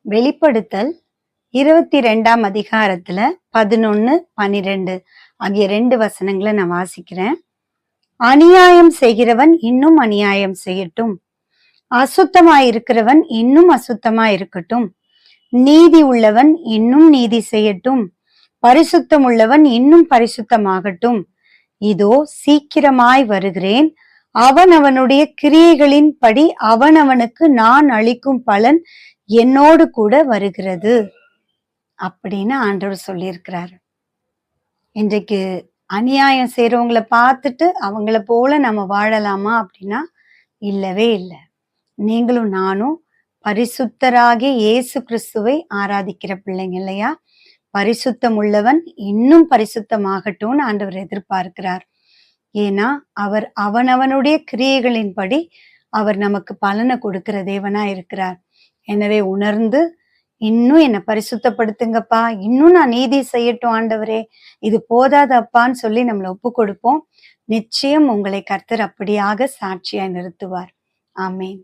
வெளிப்படுத்தல் 22ஆம் அதிகாரத்துல 11, 12 ஆகிய 2 வசனங்களை நான் வாசிக்கிறேன். அநியாயம் செய்கிறவன் இன்னும் அநியாயம் செய்யட்டும், அசுத்தமாயிருக்கிறவன் இன்னும் அசுத்தமாயிருக்கட்டும், நீதி உள்ளவன் இன்னும் நீதி செய்யட்டும், பரிசுத்தம் உள்ளவன் இன்னும் பரிசுத்தமாகட்டும். இதோ சீக்கிரமாய் வருகிறேன், அவனவனுடைய கிரியைகளின் படி அவனவனுக்கு நான் அளிக்கும் பலன் என்னோடு கூட வருகிறது அப்படின்னு ஆண்டவர் சொல்லியிருக்கிறாரு. இன்றைக்கு அநியாயம் செய்யறவங்களை பார்த்துட்டு அவங்கள போல நம்ம வாழலாமா அப்படின்னா இல்லவே இல்லை. நீங்களும் நானும் பரிசுத்தராகிய இயேசு கிறிஸ்துவை ஆராதிக்கிற பிள்ளைங்க இல்லையா? பரிசுத்தம் உள்ளவன் இன்னும் பரிசுத்தமாகட்டும்னு ஆண்டவர் எதிர்பார்க்கிறார். ஏன்னா அவர் அவனவனுடைய கிரியைகளின்படி அவர் நமக்கு பலனை கொடுக்கிற தேவனா இருக்கிறார். எனவே உணர்ந்து இன்னும் என்னை பரிசுத்தப்படுத்துங்கப்பா, இன்னும் நான் நீதி செய்யட்டும் ஆண்டவரே, இது போதாதப்பான்னு சொல்லி நம்மளை ஒப்பு கொடுப்போம். நிச்சயம் உங்களை கர்த்தர் அப்படியாக சாட்சியாய் நிறுத்துவார். ஆமேன்.